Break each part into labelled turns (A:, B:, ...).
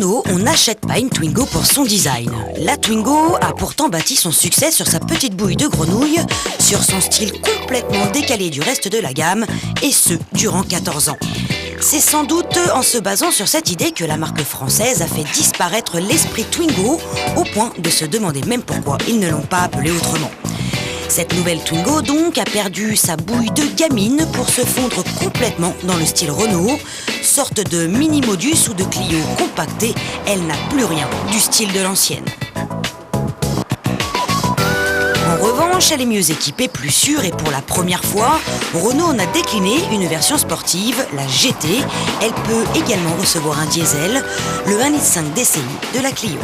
A: Renault, on n'achète pas une Twingo pour son design. La Twingo a pourtant bâti son succès sur sa petite bouille de grenouille, sur son style complètement décalé du reste de la gamme, et ce, durant 14 ans. C'est sans doute en se basant sur cette idée que la marque française a fait disparaître l'esprit Twingo, au point de se demander même pourquoi ils ne l'ont pas appelé autrement. Cette nouvelle Twingo, donc, a perdu sa bouille de gamine pour se fondre complètement dans le style Renault. Sorte de mini-modus ou de Clio compactée, elle n'a plus rien du style de l'ancienne. En revanche, elle est mieux équipée, plus sûre, et pour la première fois, Renault en a décliné une version sportive, la GT. Elle peut également recevoir un diesel, le 1,5 litre DCI de la Clio.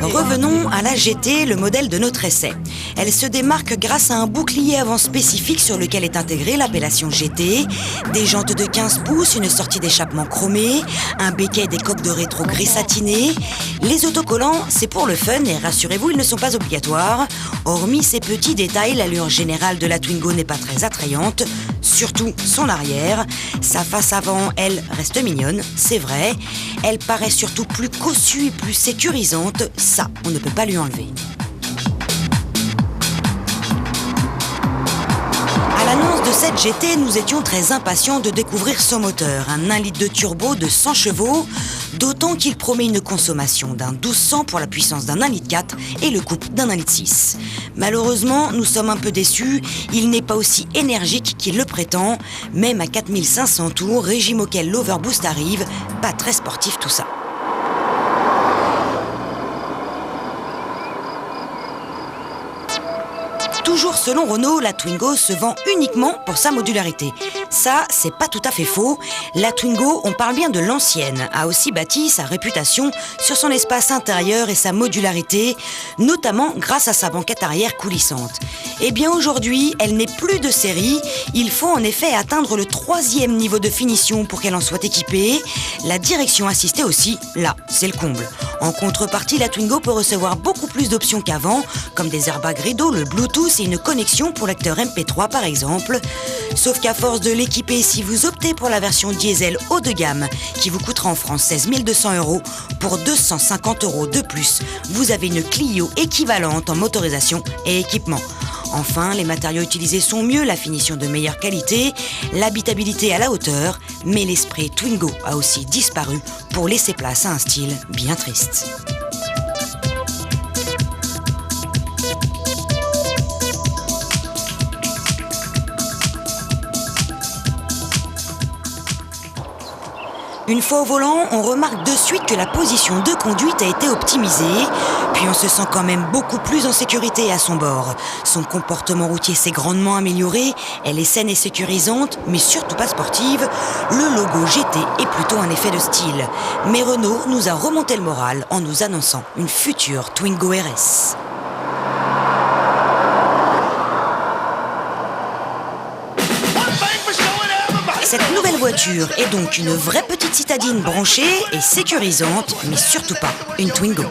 A: Revenons à la GT, le modèle de notre essai. Elle se démarque grâce à un bouclier avant spécifique sur lequel est intégrée l'appellation GT, des jantes de 15 pouces, une sortie d'échappement chromée, un béquet et des coques de rétro gris satiné. Les autocollants, c'est pour le fun et rassurez-vous, ils ne sont pas obligatoires. Hormis ces petits détails, l'allure générale de la Twingo n'est pas très attrayante, surtout son arrière. Sa face avant, elle, reste mignonne, c'est vrai. Elle paraît surtout plus cossue et plus sécurisante, ça, on ne peut pas lui enlever. À l'annonce de cette GT, nous étions très impatients de découvrir son moteur, un 1 litre de turbo de 100 chevaux, d'autant qu'il promet une consommation d'un 1200 pour la puissance d'un 1 litre 4 et le couple d'un 1 litre 6. Malheureusement, nous sommes un peu déçus, il n'est pas aussi énergique qu'il le prétend, même à 4500 tours, régime auquel l'overboost arrive, pas très sportif tout ça. Toujours selon Renault, la Twingo se vend uniquement pour sa modularité. Ça, c'est pas tout à fait faux. La Twingo, on parle bien de l'ancienne, a aussi bâti sa réputation sur son espace intérieur et sa modularité, notamment grâce à sa banquette arrière coulissante. Eh bien aujourd'hui, elle n'est plus de série. Il faut en effet atteindre le 3e niveau de finition pour qu'elle en soit équipée. La direction assistée aussi, là, c'est le comble. En contrepartie, la Twingo peut recevoir beaucoup plus d'options qu'avant, comme des airbags rideaux, le Bluetooth et une connexion pour lecteur MP3 par exemple. Sauf qu'à force de l'équiper, si vous optez pour la version diesel haut de gamme, qui vous coûtera en France 16 200 €, pour 250 € de plus, vous avez une Clio équivalente en motorisation et équipement. Enfin, les matériaux utilisés sont mieux, la finition de meilleure qualité, l'habitabilité à la hauteur, mais l'esprit Twingo a aussi disparu pour laisser place à un style bien triste. Une fois au volant, on remarque de suite que la position de conduite a été optimisée, puis on se sent quand même beaucoup plus en sécurité à son bord. Son comportement routier s'est grandement amélioré, elle est saine et sécurisante, mais surtout pas sportive. Le logo GT est plutôt un effet de style. Mais Renault nous a remonté le moral en nous annonçant une future Twingo RS. Cette nouvelle voiture est donc une vraie petite citadine branchée et sécurisante, mais surtout pas une Twingo.